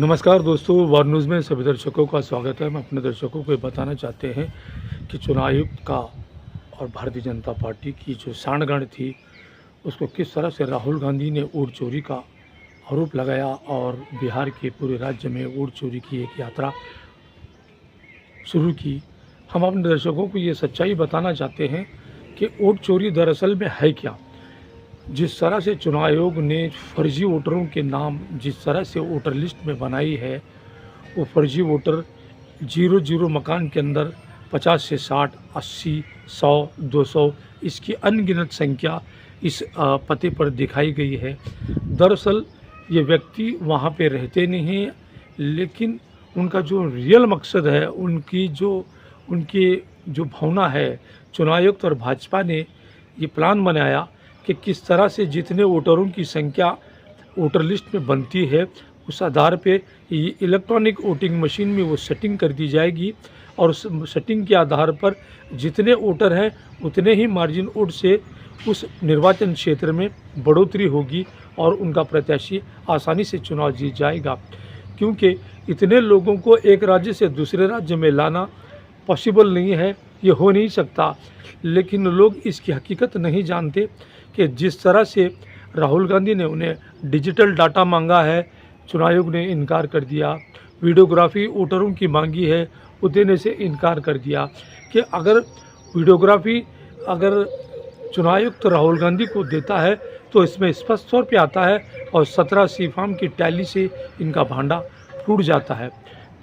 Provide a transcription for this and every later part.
नमस्कार दोस्तों, वार न्यूज़ में सभी दर्शकों का स्वागत है। हम अपने दर्शकों को ये बताना चाहते हैं कि चुनाव आयुक्त का और भारतीय जनता पार्टी की जो सांठगांठ थी, उसको किस तरह से राहुल गांधी ने वोट चोरी का आरोप लगाया और बिहार के पूरे राज्य में वोट चोरी की एक यात्रा शुरू की। हम अपने दर्शकों को ये सच्चाई बताना चाहते हैं कि वोट चोरी दरअसल में है क्या। जिस तरह से चुनाव आयोग ने फर्जी वोटरों के नाम जिस तरह से वोटर लिस्ट में बनाई है, वो फर्जी वोटर 0-0 मकान के अंदर 50 से 60, 80, 100, 200 इसकी अनगिनत संख्या इस पते पर दिखाई गई है। दरअसल ये व्यक्ति वहाँ पे रहते नहीं हैं, लेकिन उनका जो रियल मकसद है, उनकी जो भावना है, चुनाव आयोग और भाजपा ने ये प्लान बनाया कि किस तरह से जितने वोटरों की संख्या वोटर लिस्ट में बनती है, उस आधार पे ये इलेक्ट्रॉनिक वोटिंग मशीन में वो सेटिंग कर दी जाएगी और उस सेटिंग के आधार पर जितने वोटर हैं उतने ही मार्जिन वोट से उस निर्वाचन क्षेत्र में बढ़ोतरी होगी और उनका प्रत्याशी आसानी से चुनाव जीत जाएगा। क्योंकि इतने लोगों को एक राज्य से दूसरे राज्य में लाना पॉसिबल नहीं है, ये हो नहीं सकता। लेकिन लोग इसकी हकीकत नहीं जानते कि जिस तरह से राहुल गांधी ने उन्हें डिजिटल डाटा मांगा है, चुनाव आयोग ने इनकार कर दिया। वीडियोग्राफी वोटरों की मांगी है, वो देने से इनकार कर दिया कि अगर वीडियोग्राफी अगर चुनाव आयोग तो राहुल गांधी को देता है तो इसमें स्पष्ट तौर पे आता है और 17 सी फॉर्म की टैली से इनका भांडा फूट जाता है।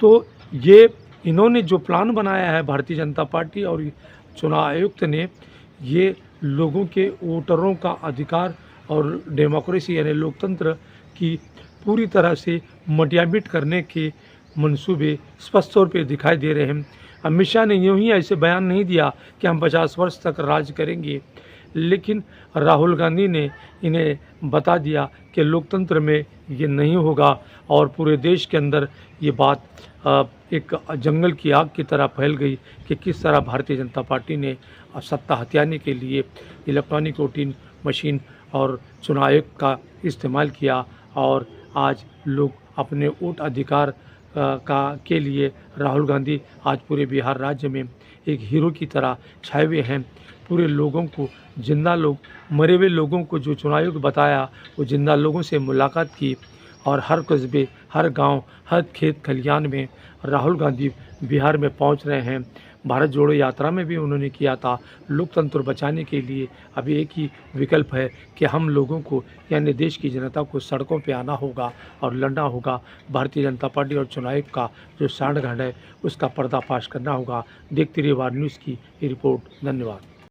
तो ये इन्होंने जो प्लान बनाया है भारतीय जनता पार्टी और चुनाव आयुक्त ने, ये लोगों के वोटरों का अधिकार और डेमोक्रेसी यानी लोकतंत्र की पूरी तरह से मटियामिट करने के मंसूबे स्पष्ट तौर पे दिखाई दे रहे हैं। अमित शाह ने यूं ही ऐसे बयान नहीं दिया कि हम 50 वर्ष तक राज करेंगे, लेकिन राहुल गांधी ने इन्हें बता दिया कि लोकतंत्र में ये नहीं होगा और पूरे देश के अंदर ये बात एक जंगल की आग की तरह फैल गई कि किस तरह भारतीय जनता पार्टी ने सत्ता हथियाने के लिए इलेक्ट्रॉनिक वोटिंग मशीन और चुनाव आयोग का इस्तेमाल किया और आज लोग अपने वोट अधिकार के लिए राहुल गांधी आज पूरे बिहार राज्य में एक हीरो की तरह छाए हुए हैं। पूरे लोगों को, जिंदा लोग, मरे हुए लोगों को जो चुनाव आयोग बताया, वो जिंदा लोगों से मुलाकात की और हर कस्बे, हर गांव, हर खेत खलिहान में राहुल गांधी बिहार में पहुंच रहे हैं। भारत जोड़ो यात्रा में भी उन्होंने किया था। लोकतंत्र बचाने के लिए अभी एक ही विकल्प है कि हम लोगों को यानी देश की जनता को सड़कों पे आना होगा और लड़ना होगा। भारतीय जनता पार्टी और चुनाव आयोग का जो सांठगांठ है, उसका पर्दाफाश करना होगा। देखते रहिए वार न्यूज़ की ये रिपोर्ट। धन्यवाद।